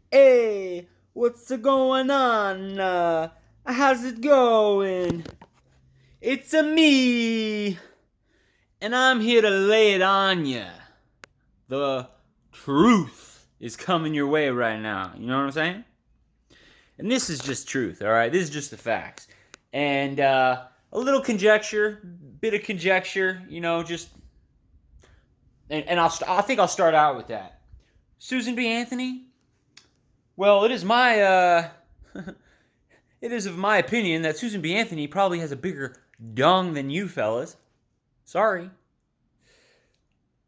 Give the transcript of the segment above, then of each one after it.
Hey, what's going on? How's it going? It's a me, and I'm here to lay it on ya. The truth is coming your way right now. You know what I'm saying? And this is just truth, all right? This is just the facts. And a little conjecture, bit of conjecture, just. And I think I'll start out with that. Susan B. Anthony? Well, it is my it is of my opinion that Susan B. Anthony probably has a bigger dong than you fellas. Sorry.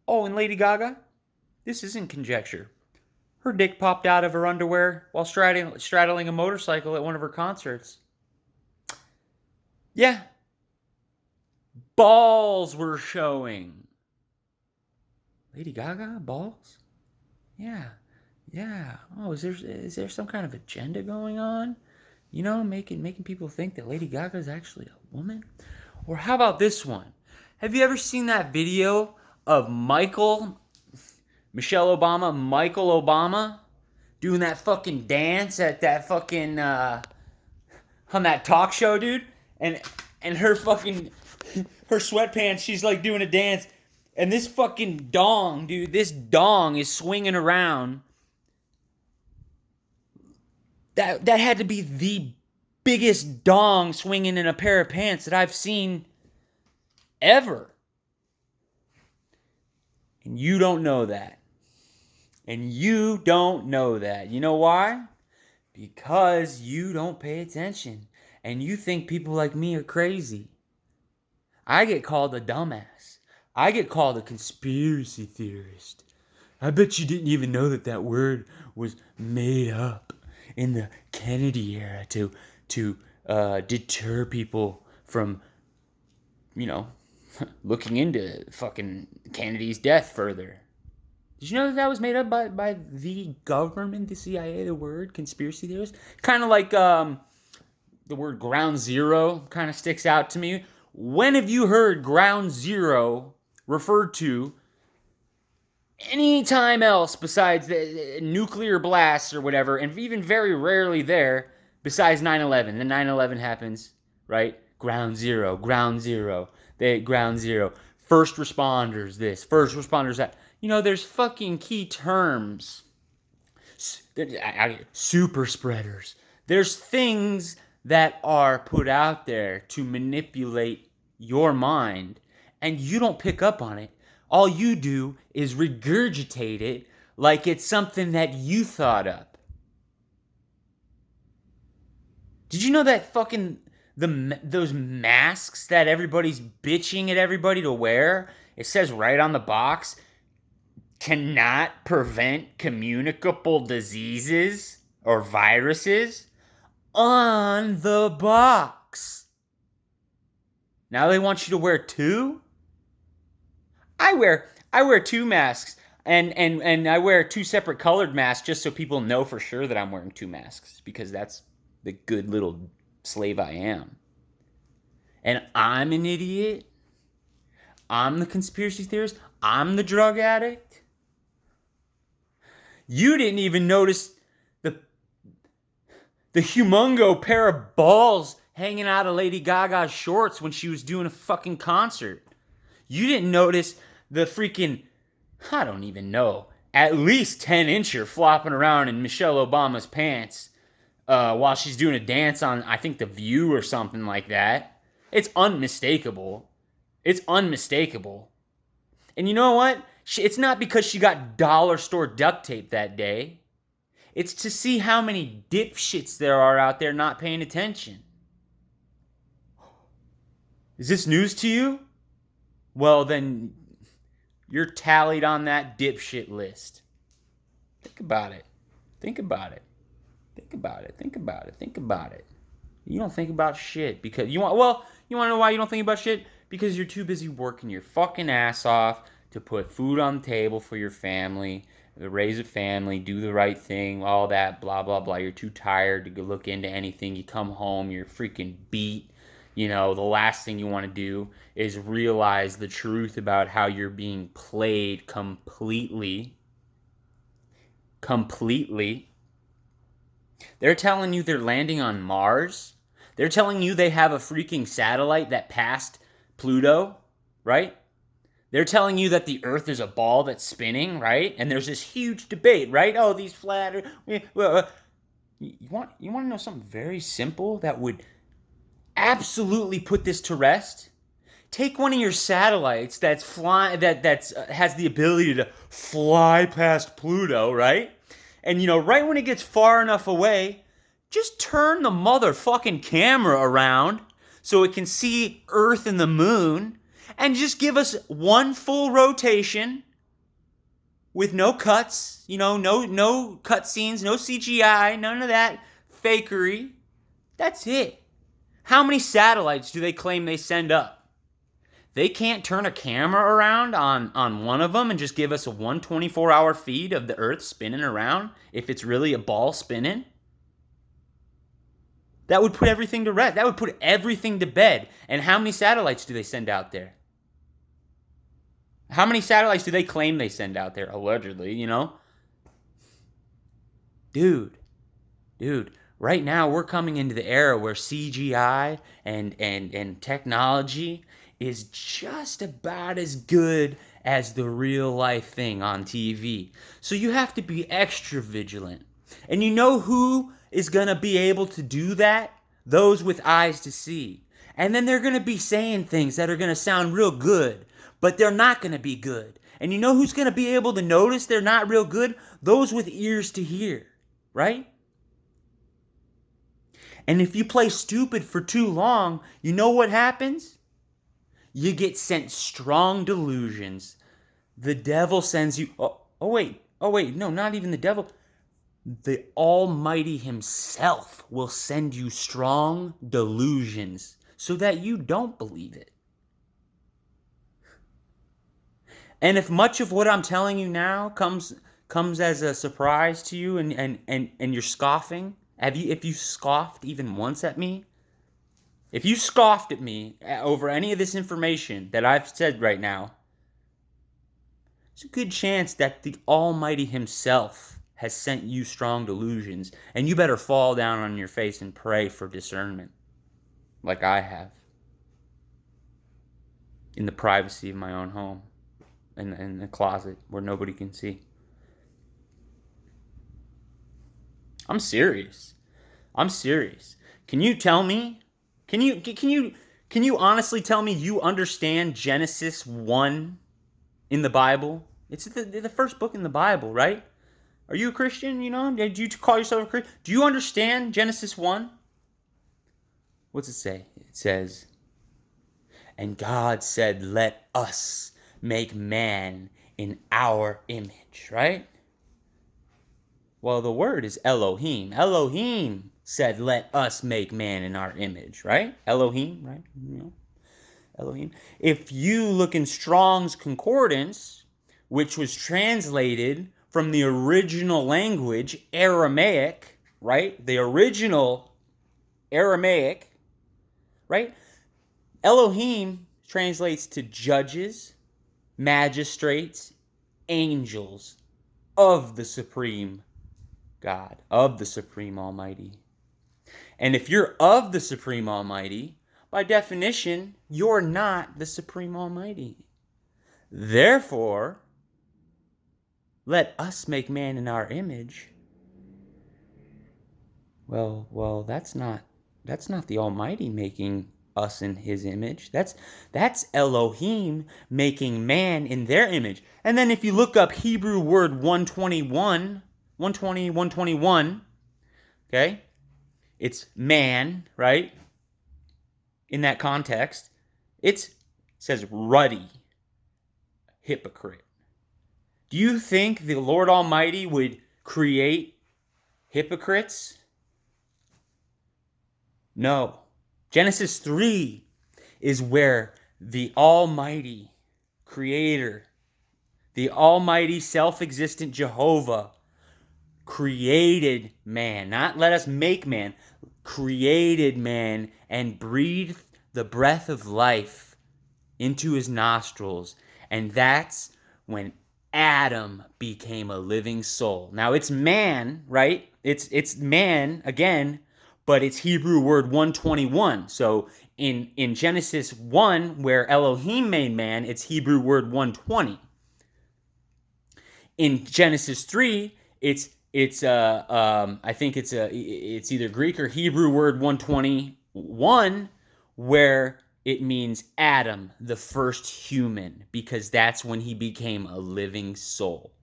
Oh, and Lady Gaga? This isn't conjecture. Her dick popped out of her underwear while straddling a motorcycle at one of her concerts. Yeah. Balls were showing. Lady Gaga? Balls? Yeah. Yeah. Oh, is there some kind of agenda going on? Making people think that Lady Gaga is actually a woman? Or how about this one? Have you ever seen that video of Michelle Obama, Michael Obama, doing that fucking dance at that fucking on that talk show, dude? And her fucking her sweatpants, she's like doing a dance, and this fucking dong, dude, this dong is swinging around. That had to be the biggest dong swinging in a pair of pants that I've seen ever. And you don't know that. And you don't know that. You know why? Because you don't pay attention. And you think people like me are crazy. I get called a dumbass. I get called a conspiracy theorist. I bet you didn't even know that word was made up in the Kennedy era to deter people from, looking into fucking Kennedy's death further. Did you know that was made up by the government, the CIA, the word conspiracy theorist? Kind of like the word ground zero kind of sticks out to me. When have you heard ground zero referred to any time else besides the nuclear blasts or whatever, and even very rarely there besides 9/11? Then 9/11 happens, right? Ground zero, ground zero, ground zero. First responders, this, first responders, that. There's fucking key terms. Super spreaders. There's things that are put out there to manipulate your mind, and you don't pick up on it. All you do is regurgitate it like it's something that you thought up. Did you know that fucking those masks that everybody's bitching at everybody to wear? It says right on the box, cannot prevent communicable diseases or viruses on the box. Now they want you to wear two? I wear two masks, and I wear two separate colored masks just so people know for sure that I'm wearing two masks, because that's the good little slave I am. And I'm an idiot. I'm the conspiracy theorist. I'm the drug addict. You didn't even notice the humongo pair of balls hanging out of Lady Gaga's shorts when she was doing a fucking concert. You didn't notice the freaking, I don't even know, at least 10-incher flopping around in Michelle Obama's pants while she's doing a dance on, I think, The View or something like that. It's unmistakable. It's unmistakable. And you know what? It's not because she got dollar store duct tape that day. It's to see how many dipshits there are out there not paying attention. Is this news to you? Well, then you're tallied on that dipshit list. Think about it. Think about it. Think about it. Think about it. Think about it. You don't think about shit because you want to know why you don't think about shit? Because you're too busy working your fucking ass off to put food on the table for your family, to raise a family, do the right thing, all that, blah, blah, blah. You're too tired to look into anything. You come home, you're freaking beat. The last thing you want to do is realize the truth about how you're being played completely. Completely. They're telling you they're landing on Mars. They're telling you they have a freaking satellite that passed Pluto, right? They're telling you that the Earth is a ball that's spinning, right? And there's this huge debate, right? Oh, these flat. You want to know something very simple that would absolutely put this to rest? Take one of your satellites that's has the ability to fly past Pluto, right? And right when it gets far enough away, just turn the motherfucking camera around so it can see Earth and the moon, and just give us one full rotation with no cuts, no cut scenes, no CGI, none of that fakery. That's it. How many satellites do they claim they send up? They can't turn a camera around on one of them and just give us a 124-hour feed of the Earth spinning around if it's really a ball spinning? That would put everything to rest. That would put everything to bed. And how many satellites do they send out there? How many satellites do they claim they send out there? Allegedly, Dude, right now we're coming into the era where CGI and technology is just about as good as the real life thing on TV. So you have to be extra vigilant. And you know who is going to be able to do that? Those with eyes to see. And then they're going to be saying things that are going to sound real good, but they're not going to be good. And you know who's going to be able to notice they're not real good? Those with ears to hear, right? And if you play stupid for too long, you know what happens? You get sent strong delusions. The devil sends you... Oh, wait, no, not even the devil. The Almighty Himself will send you strong delusions so that you don't believe it. And if much of what I'm telling you now comes as a surprise to you and you're scoffing, if you scoffed even once at me, if you scoffed at me over any of this information that I've said right now, there's a good chance that the Almighty Himself has sent you strong delusions, and you better fall down on your face and pray for discernment, like I have, in the privacy of my own home, in the closet where nobody can see. I'm serious. Can you tell me? Can you honestly tell me you understand Genesis 1 in the Bible? It's the first book in the Bible, right? Are you a Christian? Did you call yourself a Christian? Do you understand Genesis 1? What's it say? It says, "And God said, let us make man in our image," right? Well, the word is Elohim. Elohim said, let us make man in our image, right? Elohim, right? Elohim. If you look in Strong's Concordance, which was translated from the original language, Aramaic, right? The original Aramaic, right? Elohim translates to judges, magistrates, angels of the Supreme God, of the Supreme Almighty. And if you're of the Supreme Almighty, by definition, you're not the Supreme Almighty. Therefore, let us make man in our image. Well, that's not the Almighty making us in His image. That's Elohim making man in their image. And then if you look up Hebrew word 121, okay? It's man, right? In that context, it says ruddy, hypocrite. Do you think the Lord Almighty would create hypocrites? No. Genesis 3 is where the Almighty Creator, the Almighty self-existent Jehovah, created man. Not let us make man. Created man and breathed the breath of life into his nostrils. And that's when Adam became a living soul. Now it's man, right? It's man again, but it's Hebrew word 121. So in Genesis 1, where Elohim made man, it's Hebrew word 120. In Genesis 3, it's I think it's either Greek or Hebrew word 121, where it means Adam, the first human, because that's when he became a living soul,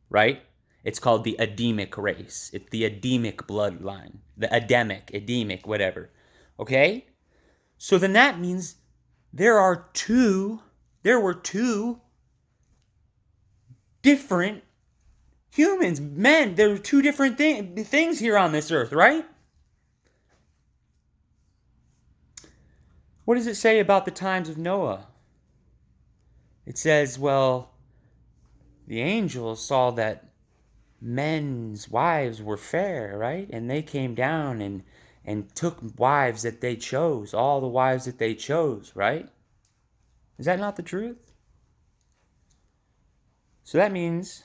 right? It's called the Adamic race. It's the Adamic bloodline. The Adamic, whatever. Okay? So then that means there were two different humans, men. There were two different things here on this earth, right? What does it say about the times of Noah? It says, well, the angels saw that men's wives were fair, right? And they came down and took wives that they chose, all the wives that they chose, right? Is that not the truth? So that means...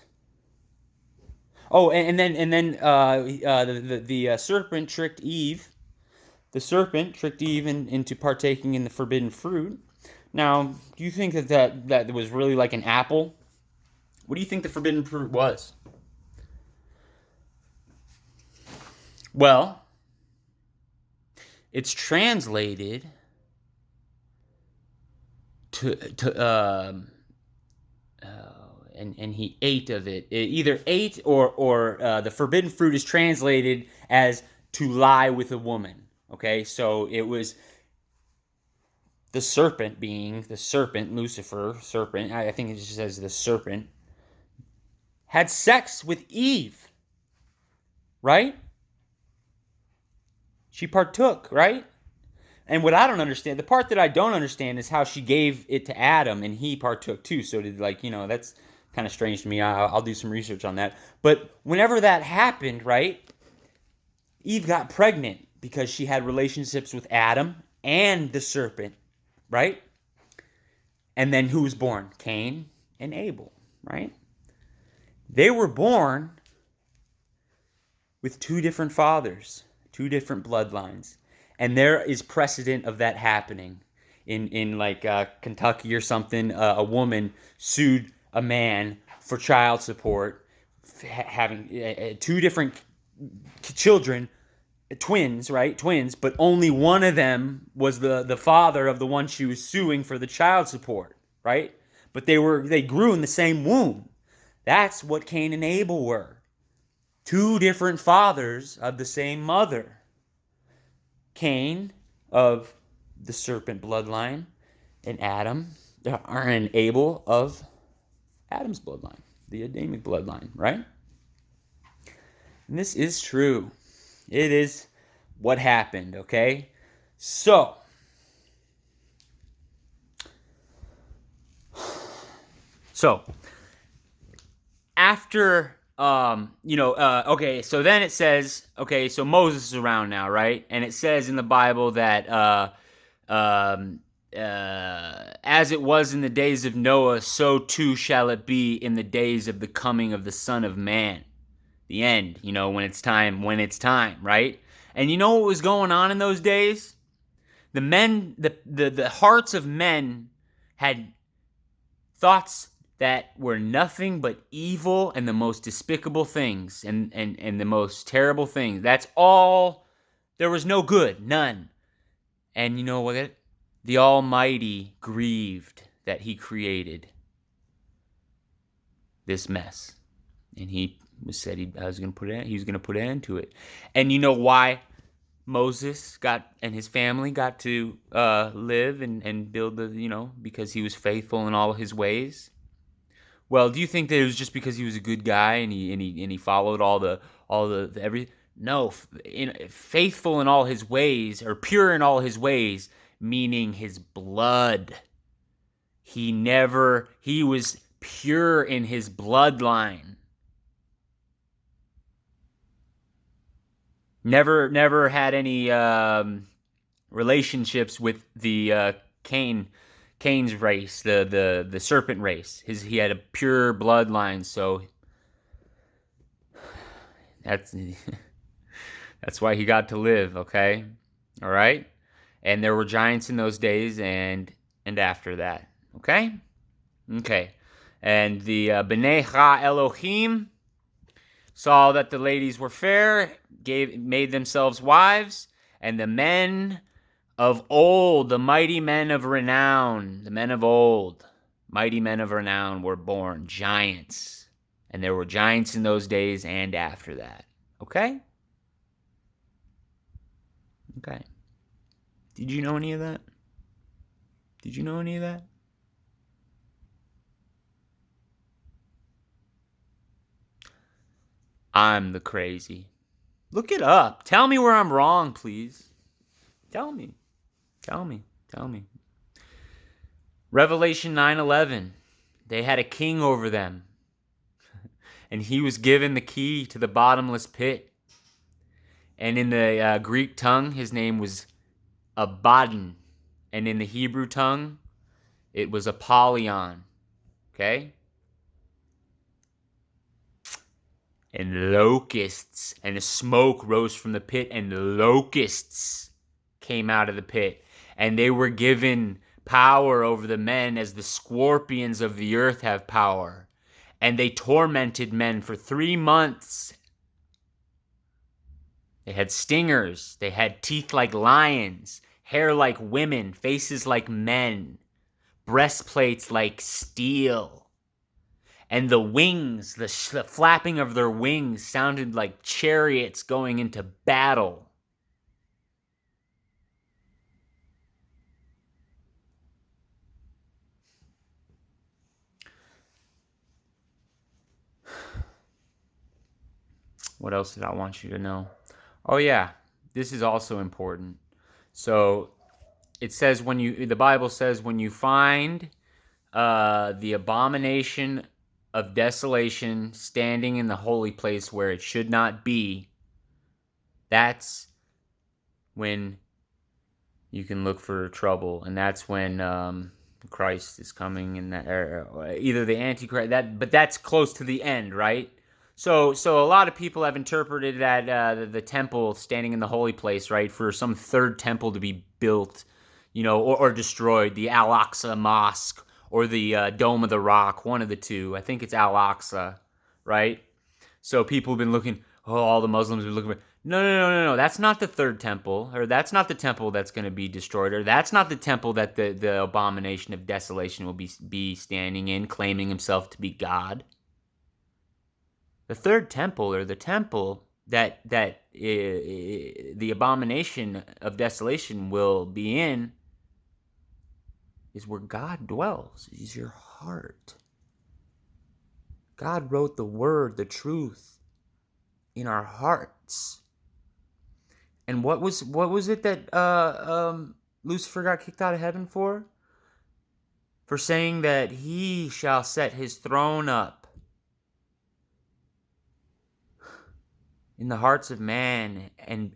Oh, and then the serpent tricked Eve. The serpent tricked Eve into partaking in the forbidden fruit. Now, do you think that was really like an apple? What do you think the forbidden fruit was? Well, it's translated and he ate of it. It either ate or the forbidden fruit is translated as to lie with a woman. Okay, so it was the serpent, Lucifer, serpent, I think it just says the serpent, had sex with Eve, right? She partook, right? And what I don't understand, the part that I don't understand is how she gave it to Adam and he partook too. So that's kind of strange to me. I'll do some research on that. But whenever that happened, right, Eve got pregnant because she had relationships with Adam and the serpent, right? And then who was born? Cain and Abel, right? They were born with two different fathers, two different bloodlines. And there is precedent of that happening. In like Kentucky or something, a woman sued a man for child support, having two different children, twins, right? Twins, but only one of them was the father of the one she was suing for the child support, right? But they grew in the same womb. That's what Cain and Abel were. Two different fathers of the same mother. Cain of the serpent bloodline, and Abel of Adam's bloodline, the Adamic bloodline, right? And this is true. It is what happened, okay? So, after, okay, so then it says, okay, so Moses is around now, right? And it says in the Bible that, as it was in the days of Noah, so too shall it be in the days of the coming of the Son of Man. The end, when it's time, right? And you know what was going on in those days? The hearts of men had thoughts that were nothing but evil and the most despicable things and the most terrible things. That's all. There was no good, none. And you know what? The Almighty grieved that he created this mess. And he said he was going to put an end to it. And you know why Moses and his family got to live and build because he was faithful in all his ways? Well, do you think that it was just because he was a good guy and he followed all the everything? No, faithful in all his ways, or pure in all his ways, meaning his blood. He was pure in his bloodline. Never had any relationships with the Cain's race, the serpent race. He had a pure bloodline, so that's That's why he got to live, okay? All right? And there were giants in those days and after that, okay? Okay. And the B'nai Ha Elohim saw that the ladies were fair, made themselves wives, and the men of old, the mighty men of renown, the men of old, mighty men of renown were born, giants. And there were giants in those days and after that. Okay? Okay. Did you know any of that? Did you know any of that? I'm the crazy. Look it up. Tell me where I'm wrong, please. Tell me. Tell me. Tell me. Revelation 9:11. They had a king over them. And he was given the key to the bottomless pit. And in the Greek tongue, his name was Abaddon. And in the Hebrew tongue, it was Apollyon. Okay? And locusts, and a smoke rose from the pit, and locusts came out of the pit. And they were given power over the men as the scorpions of the earth have power. And they tormented men for 3 months. They had stingers. They had teeth like lions, hair like women, faces like men, breastplates like steel. And the wings, the flapping of their wings sounded like chariots going into battle. What else did I want you to know? Oh yeah, this is also important. So it says the Bible says when you find the abomination of desolation standing in the holy place where it should not be, that's when you can look for trouble, and that's when Christ is coming, and either the Antichrist. But that's close to the end, right? So a lot of people have interpreted that the temple standing in the holy place, right, for some third temple to be built, or destroyed, the Al-Aqsa Mosque or the Dome of the Rock, one of the two. I think it's Al-Aqsa, right? So people have been looking. All the Muslims have been looking. No. That's not the third temple, or that's not the temple that's going to be destroyed, or that's not the temple that the abomination of desolation will be standing in, claiming himself to be God. The third temple, or the temple that the abomination of desolation will be in, is where God dwells. Is your heart. God wrote the word, the truth, in our hearts. And what was it that Lucifer got kicked out of heaven for? For saying that he shall set his throne up in the hearts of man, and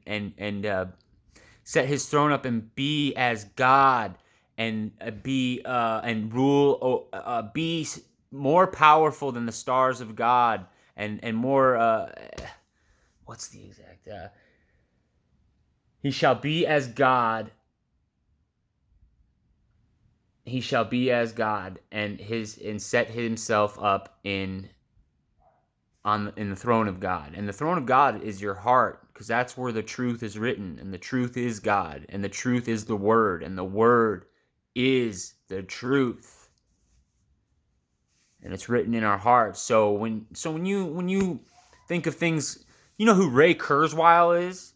set his throne up and be as God, and be and rule, be more powerful than the stars of God, and more. What's the exact? He shall be as God. He shall be as God, and set himself up in the throne of God. And the throne of God is your heart, because that's where the truth is written, and the truth is God, and the truth is the word, and the word is the truth. And it's written in our hearts. So when you think of things, you know who Ray Kurzweil is?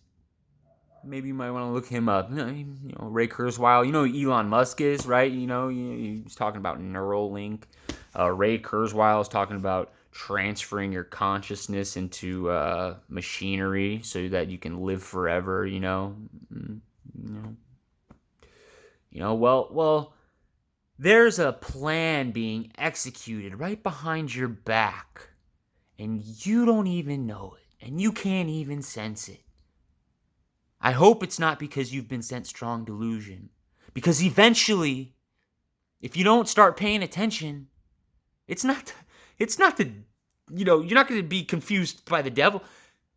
Maybe you might want to look him up. Ray Kurzweil. You know who Elon Musk is, right? He's talking about Neuralink. Ray Kurzweil is talking about transferring your consciousness into machinery so that you can live forever. Well, there's a plan being executed right behind your back, and you don't even know it, and you can't even sense it. I hope it's not because you've been sent strong delusion, because eventually, if you don't start paying attention, it's not the, you're not going to be confused by the devil.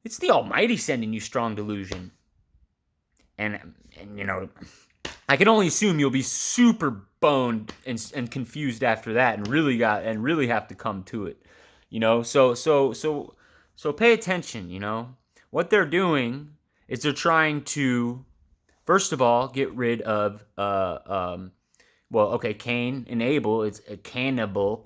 It's the Almighty sending you strong delusion. And I can only assume you'll be super boned and confused after that, and really have to come to it. So pay attention. What they're doing is they're trying to, first of all, get rid of Cain and Abel. It's a cannibal.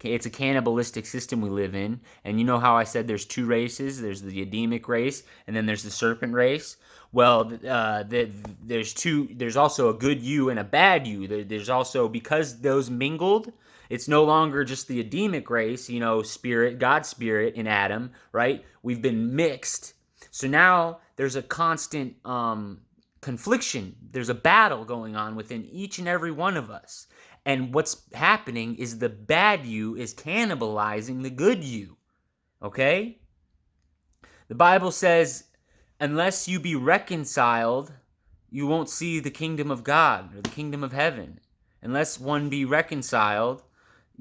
It's a cannibalistic system we live in. And you know how I said there's two races? There's the Adamic race, and then there's the serpent race. Well, there's two. There's also a good you and a bad you. There's also, because those mingled, it's no longer just the Adamic race, spirit, God's spirit in Adam, right? We've been mixed. So now there's a constant confliction. There's a battle going on within each and every one of us. And what's happening is the bad you is cannibalizing the good you. Okay? The Bible says, unless you be reconciled, you won't see the kingdom of God or the kingdom of heaven. Unless one be reconciled,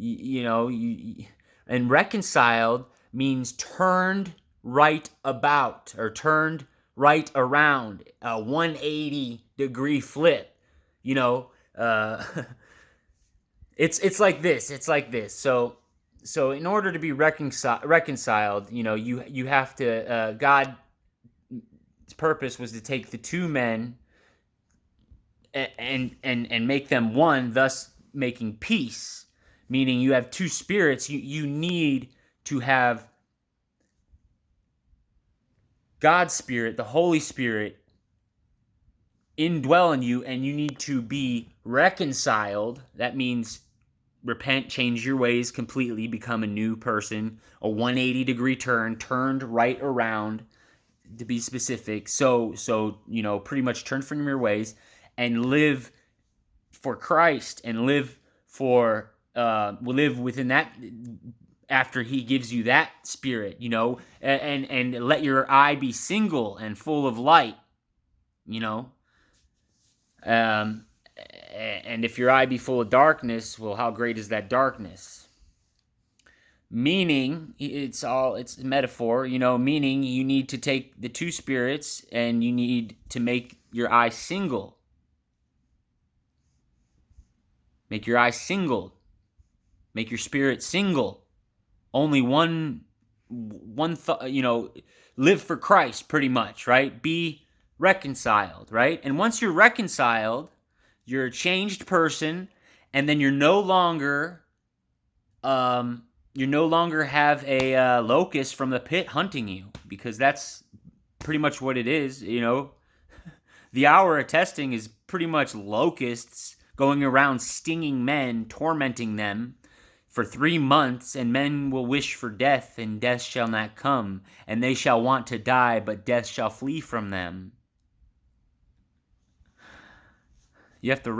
and reconciled means turned right about or turned right around, a 180-degree flip. It's like this. It's like this. So in order to be reconciled, you have to. God's purpose was to take the two men and make them one, thus making peace. Meaning, you have two spirits. You need to have God's Spirit, the Holy Spirit, indwell in you, and you need to be reconciled. That means repent, change your ways completely, become a new person, a 180-degree turn, turned right around, to be specific. So pretty much turn from your ways and live for Christ, and live within that, after he gives you that spirit, and let your eye be single and full of light, and if your eye be full of darkness, well, how great is that darkness? Meaning, it's a metaphor, meaning you need to take the two spirits and you need to make your eye single. Make your eye single. Make your spirit single. Only one thought, live for Christ, pretty much, right? Be reconciled, right? And once you're reconciled, you're a changed person, and then you're no longer have a locust from the pit hunting you, because that's pretty much what it is. The hour of testing is pretty much locusts going around stinging men, tormenting them for 3 months, and men will wish for death, and death shall not come, and they shall want to die, but death shall flee from them. You have to be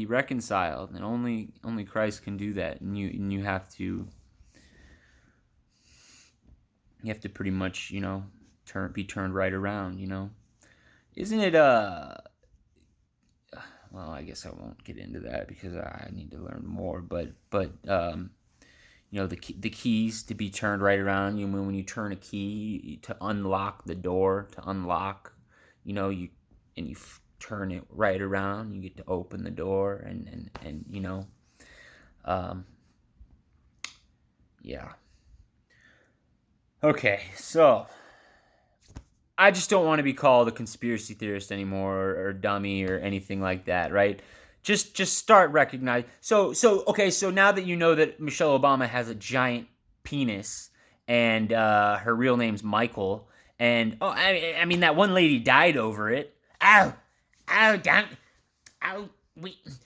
reconciled, and only Christ can do that. And you have to pretty much, be turned right around, Isn't it well, I guess I won't get into that because I need to learn more, but the keys to be turned right around, when you turn a key to unlock the door, you turn it right around, you get to open the door, and yeah. Okay, so I just don't want to be called a conspiracy theorist anymore, or dummy, or anything like that, right? Just start recognizing. So now that you know that Michelle Obama has a giant penis, and her real name's Michael, and I mean that one lady died over it.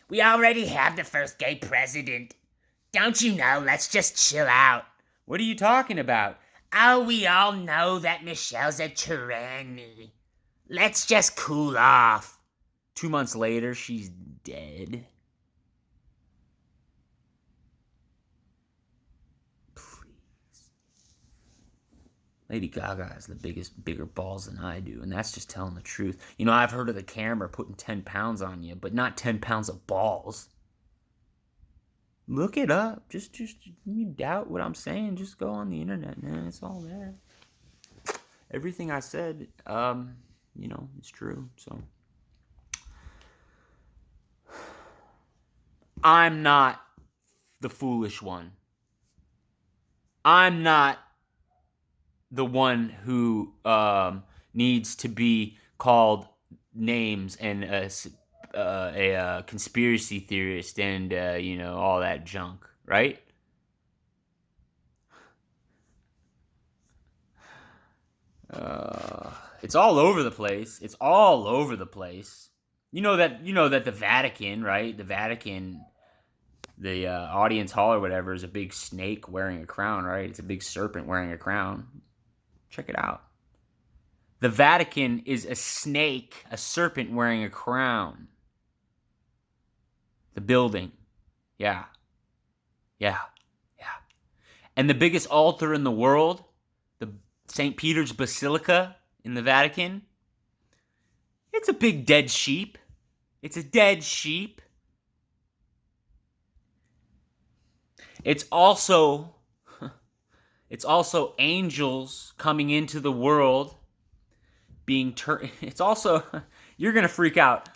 We already have the first gay president. Don't you know? Let's just chill out. What are you talking about? Oh, we all know that Michelle's a tranny. Let's just cool off. 2 months later, she's dead. Please. Lady Gaga has bigger balls than I do, and that's just telling the truth. I've heard of the camera putting 10 pounds on you, but not 10 pounds of balls. Look it up. Just you doubt what I'm saying, just go on the internet, man. It's all there. everything I said, is true. So I'm not the foolish one. I'm not the one who needs to be called names and a conspiracy theorist and all that junk, right? It's all over the place. It's all over the place. You know that the Vatican, right? The Vatican, the audience hall or whatever, is a big snake wearing a crown, right? It's a big serpent wearing a crown. Check it out. The Vatican is a snake, a serpent wearing a crown. The building. Yeah. And the biggest altar in the world, the St. Peter's Basilica in the Vatican, it's a big dead sheep. It's a dead sheep. It's also angels coming into the world being turned. It's also, you're going to freak out.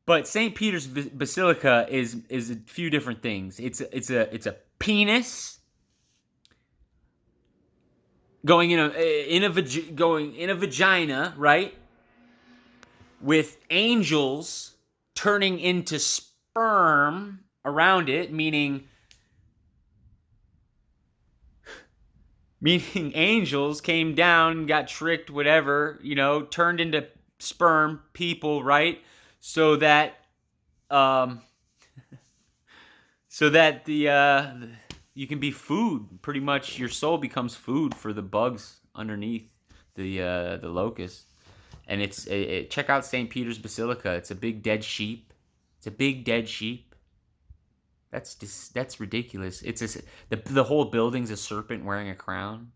But St. Peter's Basilica is a few different things. It's a penis going in a vagina, right? With angels turning into sperm around it, meaning angels came down, got tricked, whatever, turned into sperm people, right? So that you can be food. Pretty much, your soul becomes food for the bugs underneath the locust. And check out St. Peter's Basilica. It's a big dead sheep. That's ridiculous. The whole building's a serpent wearing a crown.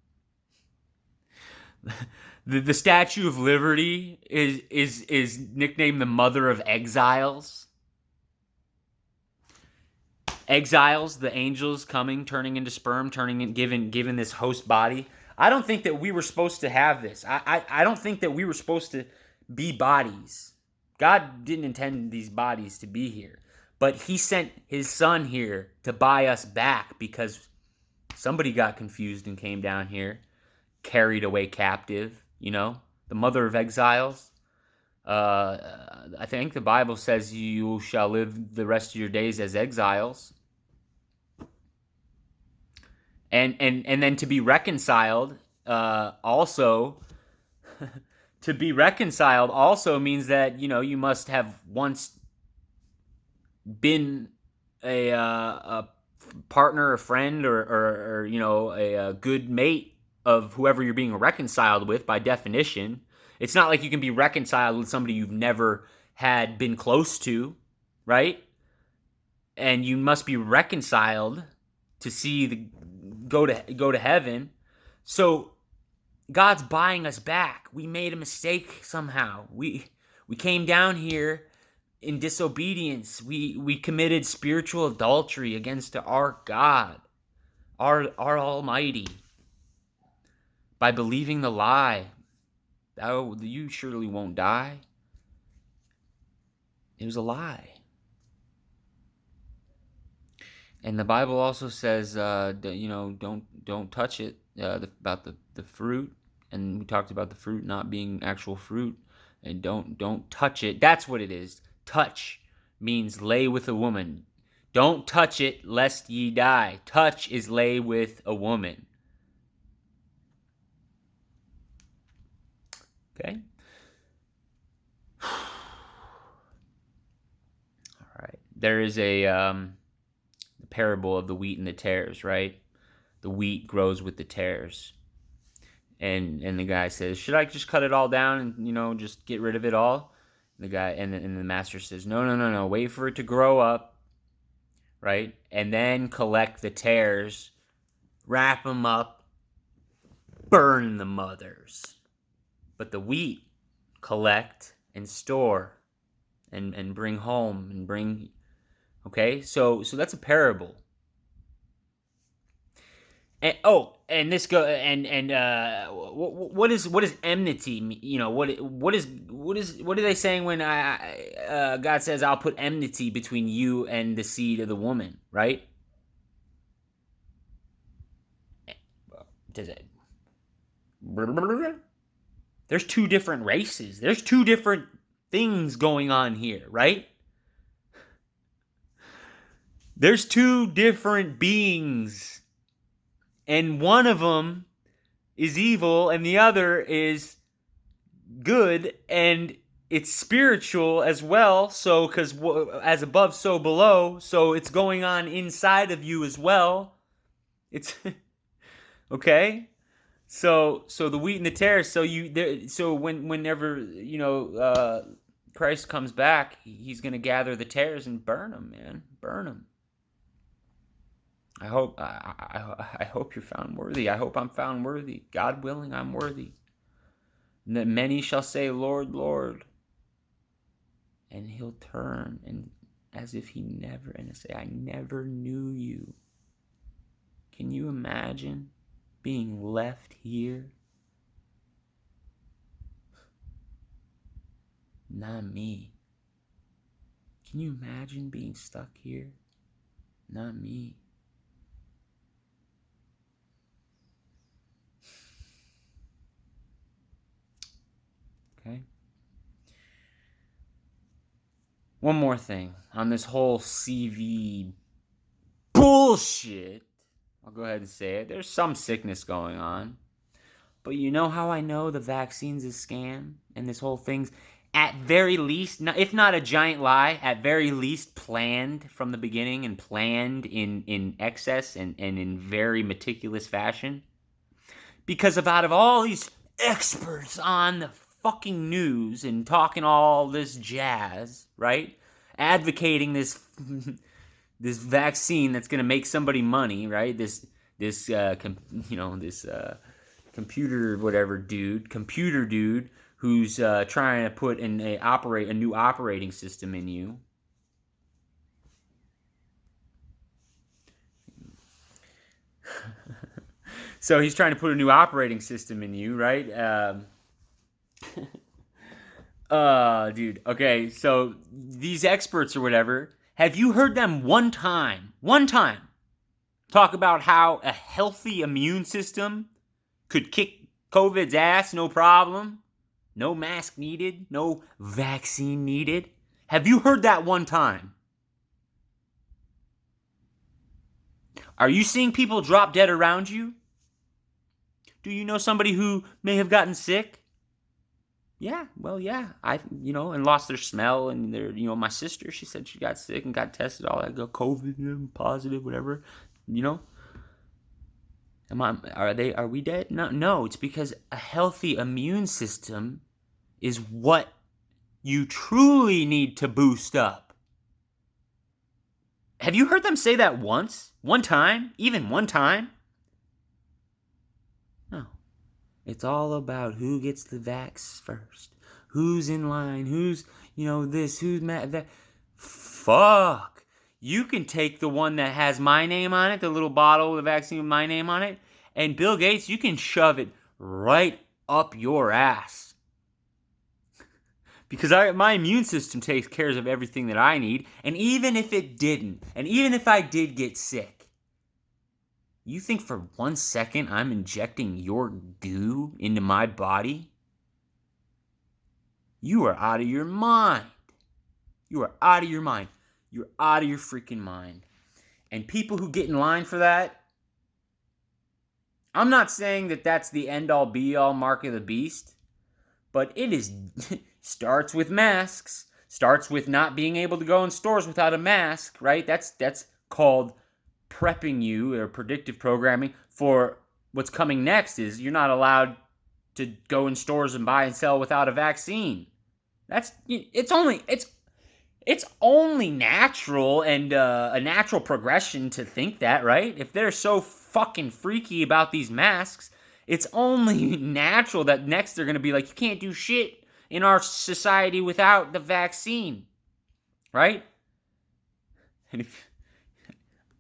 The Statue of Liberty is nicknamed the Mother of Exiles. Exiles, the angels coming, turning into sperm, given this host body. I don't think that we were supposed to have this. I don't think that we were supposed to be bodies. God didn't intend these bodies to be here. But he sent his son here to buy us back because somebody got confused and came down here, carried away captive, the Mother of Exiles. I think the Bible says you shall live the rest of your days as exiles. And then to be reconciled, also means that, you must have once been a partner, a friend, or a good mate of whoever you're being reconciled with by definition. It's not like you can be reconciled with somebody you've never been close to, right? And you must be reconciled to go to heaven. So God's buying us back. We made a mistake somehow. We came down here in disobedience. We committed spiritual adultery against our God, our Almighty, by believing the lie. You surely won't die. It was a lie. And the Bible also says, don't touch it. About the fruit, and we talked about the fruit not being actual fruit, and don't touch it. That's what it is. Touch means lay with a woman. Don't touch it lest ye die. Touch is lay with a woman. Okay. All right. There is the parable of the wheat and the tares, right? The wheat grows with the tares. And the guy says, should I just cut it all down and, just get rid of it all? And the guy and the master says, no. Wait for it to grow up, right? And then collect the tares, wrap them up, burn the mothers. But the wheat, collect and store and bring home and bring. Okay, so that's a parable. And this go and what is enmity? You know, what are they saying when God says I'll put enmity between you and the seed of the woman, right? Does it? There's two different races. There's two different things going on here, right? There's two different beings, and one of them is evil and the other is good, and it's spiritual as well. So because as above so below, so it's going on inside of you as well. It's okay. So the wheat and the tares. So whenever Christ comes back, he's gonna gather the tares and burn them, man. Burn them. I hope you're found worthy. I hope I'm found worthy. God willing, I'm worthy. And that many shall say, Lord, Lord. And he'll turn and as if he never, and say, I never knew you. Can you imagine being left here? Not me. Can you imagine being stuck here? Not me. Okay. One more thing on this whole CV bullshit. I'll go ahead and say it. There's some sickness going on. But you know how I know the vaccine's a scam? And this whole thing's at very least, if not a giant lie, at very least planned from the beginning and planned in excess and in very meticulous fashion? Because out of all these experts on the fucking news and talking all this jazz, right? Advocating this this vaccine that's going to make somebody money, right? This computer dude who's trying to put in a new operating system in you. So he's trying to put a new operating system in you, right? Dude. Okay, so these experts or whatever, have you heard them one time talk about how a healthy immune system could kick COVID's ass, no problem? No mask needed, no vaccine needed. Have you heard that one time? Are you seeing people drop dead around you? Do you know somebody who may have gotten sick? Yeah, well, yeah. And lost their smell, and my sister, she said she got sick and got tested, all that, go COVID positive, whatever, Are we dead? No, it's because a healthy immune system is what you truly need to boost up. Have you heard them say that once? One time? Even one time? No. It's all about who gets the vax first. Who's in line? Who's, this, who's that. Fuck. You can take the one that has my name on it, the little bottle of the vaccine with my name on it, and Bill Gates, you can shove it right up your ass. Because my immune system takes care of everything that I need, and even if it didn't, and even if I did get sick, you think for 1 second I'm injecting your goo into my body? You are out of your mind. You are out of your mind. You're out of your freaking mind. And people who get in line for that, I'm not saying that that's the end-all, be-all mark of the beast, but it is starts with masks, starts with not being able to go in stores without a mask, right? That's called prepping you, or predictive programming, for what's coming next. Is you're not allowed to go in stores and buy and sell without a vaccine. It's only natural and a natural progression to think that, right? If they're so fucking freaky about these masks, it's only natural that next they're going to be like, you can't do shit in our society without the vaccine, right? And if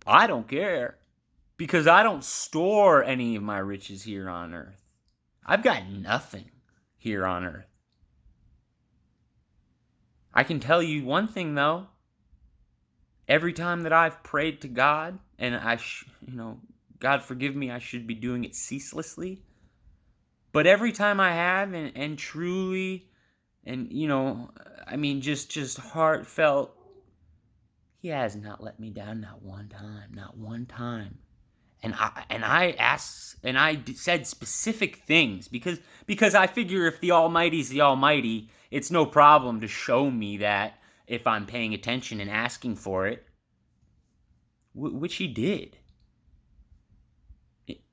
I don't care. Because I don't store any of my riches here on earth. I've got nothing here on earth. I can tell you one thing, though. Every time that I've prayed to God, and God forgive me, I should be doing it ceaselessly. But every time I have, and truly, and just heartfelt, He has not let me down, not one time. And I asked, and I said specific things because I figure if the Almighty's the Almighty, it's no problem to show me that if I'm paying attention and asking for it, which He did,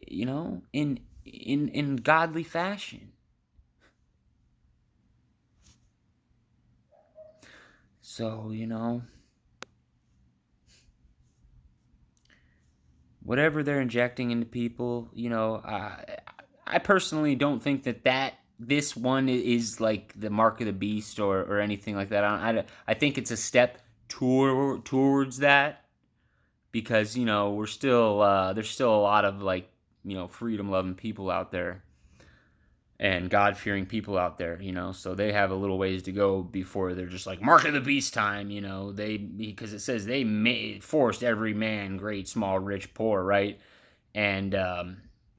in godly fashion. So, whatever they're injecting into people, I personally don't think that this one is like the mark of the beast or anything like that. I think it's a step towards that, because we're still there's still a lot of freedom loving people out there and God fearing people out there, so they have a little ways to go before they're just like mark of the beast time, because it says they forced every man, great, small, rich, poor, right? And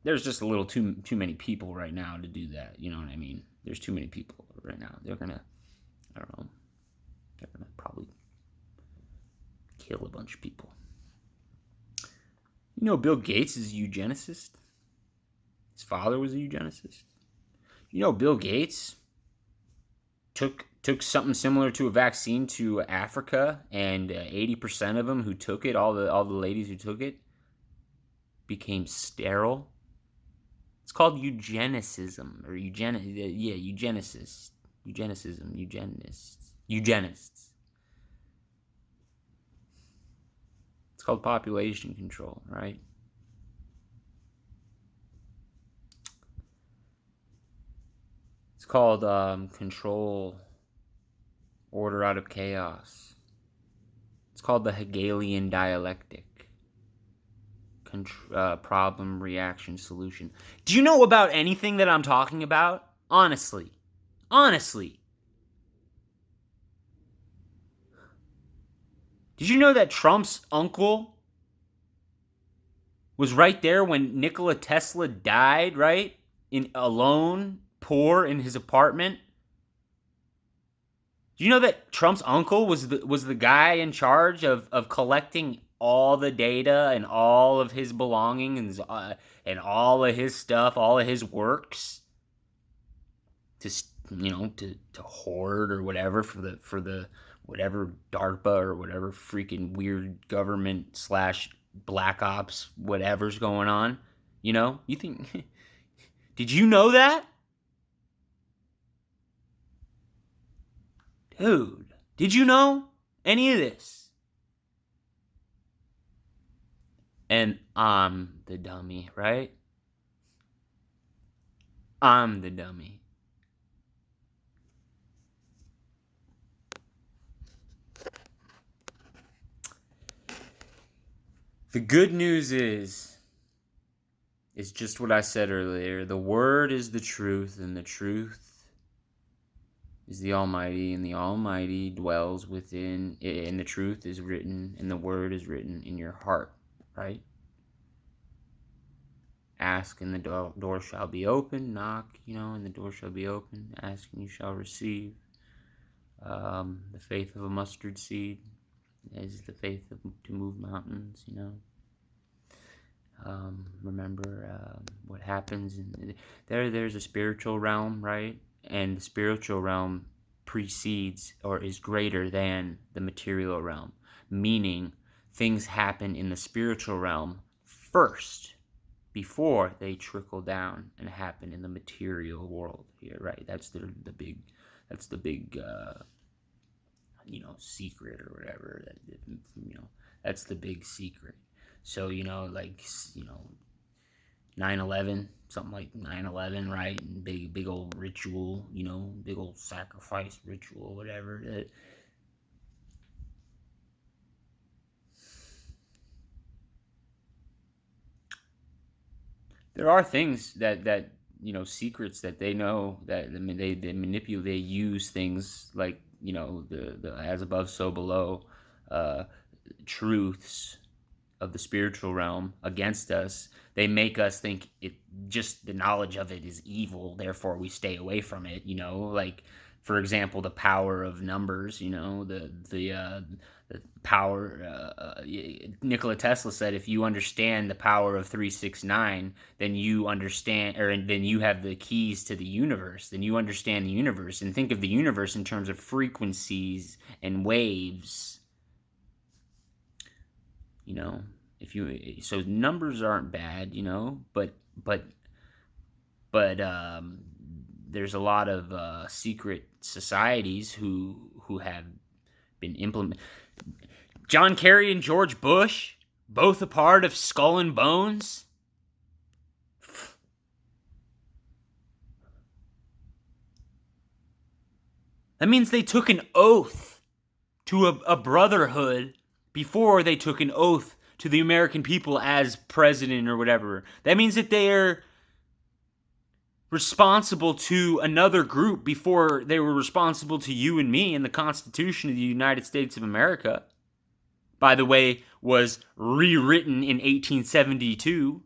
there's just a little too many people right now to do that. You know what I mean? There's too many people right now. They're gonna probably kill a bunch of people. Bill Gates is a eugenicist. His father was a eugenicist. Bill Gates took something similar to a vaccine to Africa, and 80% of them who took it, all the ladies who took it, became sterile. It's called eugenicism, or eugenists. It's called population control, right? It's called control, order out of chaos. It's called the Hegelian dialectic. Problem, reaction, solution. Do you know about anything that I'm talking about? Honestly. Did you know that Trump's uncle was right there when Nikola Tesla died, right? Alone, poor, in his apartment? Do you know that Trump's uncle was the guy in charge of collecting all the data and all of his belongings and all of his stuff, all of his works, to hoard or whatever for the whatever DARPA or whatever freaking weird government / Black Ops whatever's going on? You think? Did you know that? Dude, did you know any of this? And I'm the dummy, right? I'm the dummy. The good news is just what I said earlier. The Word is the truth, and the truth is the Almighty, and the Almighty dwells within, and the truth is written, and the Word is written in your heart, right? Ask and the door shall be open. Knock, and the door shall be open. Ask and you shall receive. The faith of a mustard seed is the faith to move mountains, Remember what happens there's a spiritual realm, right? And the spiritual realm precedes or is greater than the material realm, meaning things happen in the spiritual realm first before they trickle down and happen in the material world here, right? That's the big secret or whatever. That's the big secret. So 9/11, something like 9/11, right? And big old ritual, big old sacrifice ritual, whatever. there are things that secrets that they know, that I mean they manipulate, they use things like the as above so below, uh, truths of the spiritual realm against us. They make us think it, just the knowledge of it is evil, therefore we stay away from it. Like, for example, the power of numbers. The power. Nikola Tesla said, if you understand the power of 369, then you understand, or then you have the keys to the universe. Then you understand the universe, and think of the universe in terms of frequencies and waves. So numbers aren't bad, but there's a lot of secret societies who have been implemented. John Kerry and George Bush, both a part of Skull and Bones. That means they took an oath to a brotherhood before they took an oath to the American people as president or whatever. That means that they are responsible to another group before they were responsible to you and me. And the Constitution of the United States of America, by the way, was rewritten in 1872.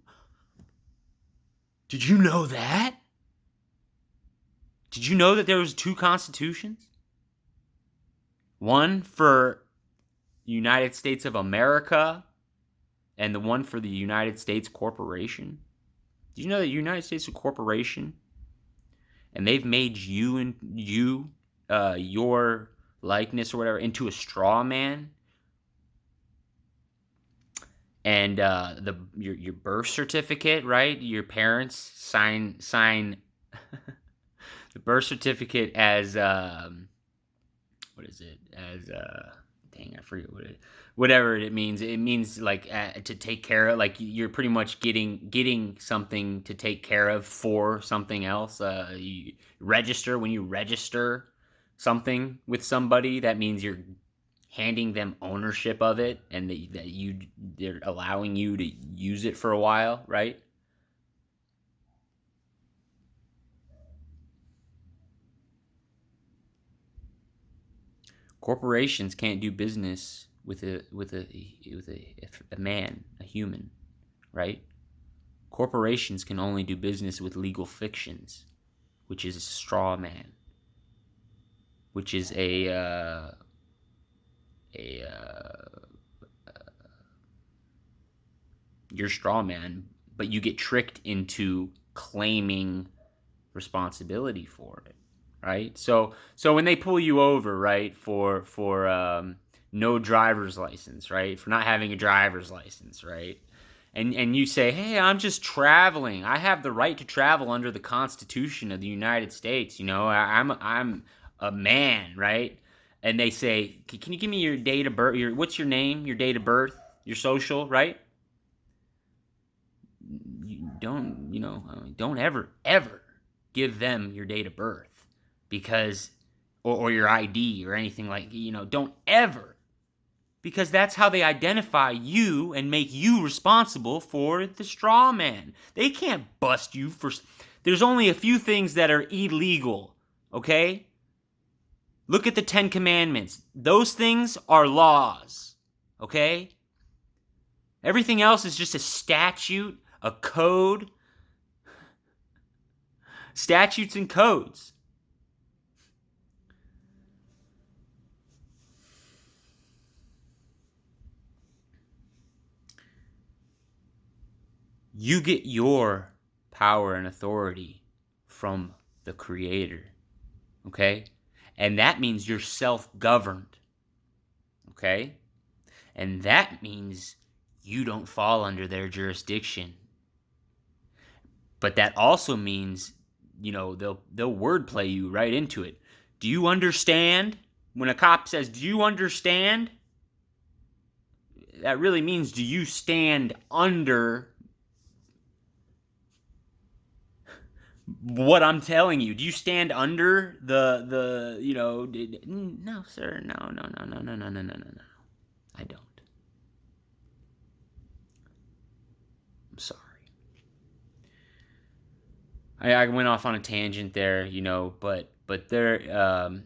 Did you know that? Did you know that there was 2 constitutions? One for the United States of America and the one for the United States Corporation? Did you know that the United States is a corporation? And they've made you your likeness or whatever into a straw man? And your birth certificate, right? Your parents sign the birth certificate as what is it? As dang, I forget what whatever it means. It means like to take care of. Like you're pretty much getting something to take care of for something else. You register when you register something with somebody. That means you're handing them ownership of it, and they're allowing you to use it for a while, right? Corporations can't do business with a man, a human, right? Corporations can only do business with legal fictions, which is a straw man, which is your straw man, but you get tricked into claiming responsibility for it, right? So when they pull you over, right, for no driver's license, right, for not having a driver's license, right, and you say, hey, I'm just traveling. I have the right to travel under the Constitution of the United States. I'm a man, right? And they say, can you give me your date of birth? What's your name? Your date of birth? Your social, right? You don't ever give them your date of birth, because, or your ID or anything like, don't ever, because that's how they identify you and make you responsible for the straw man. They can't bust you for. There's only a few things that are illegal, okay? Look at the 10 Commandments. Those things are laws, okay? Everything else is just a statute, a code. Statutes and codes. You get your power and authority from the Creator, okay? And that means you're self-governed, okay? And that means you don't fall under their jurisdiction. But that also means, they'll wordplay you right into it. Do you understand? When a cop says, do you understand? That really means, do you stand under what I'm telling you? Do you stand under no, sir, no. I don't. I'm sorry. I went off on a tangent there, but they're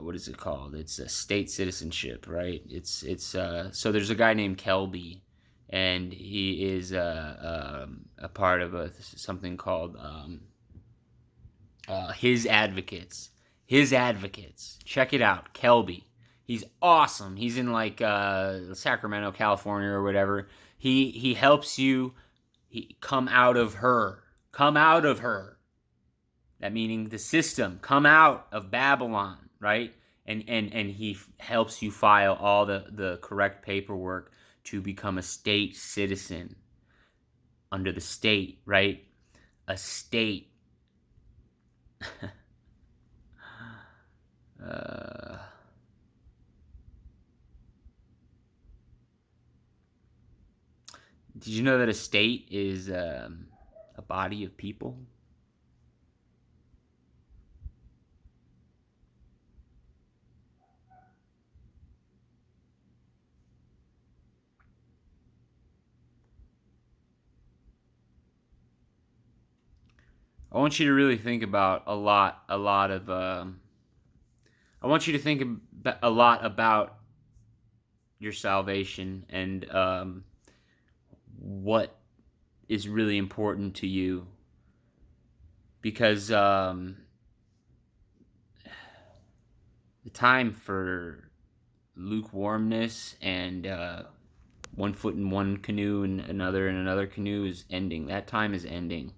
what is it called? It's a state citizenship, right? It's so there's a guy named Kelby, and he is a part of something called His Advocates. His Advocates. Check it out, Kelby. He's awesome. He's in like Sacramento, California, or whatever. He helps you. Come out of her. Come out of her. That meaning the system. Come out of Babylon, right? And he helps you file all the correct paperwork to become a state citizen under the state, right? A state. Did you know that a state is a body of people? I want you to really think about a lot of. I want you to think a lot about your salvation and what is really important to you, because the time for lukewarmness and one foot in one canoe and another in another canoe is ending. That time is ending.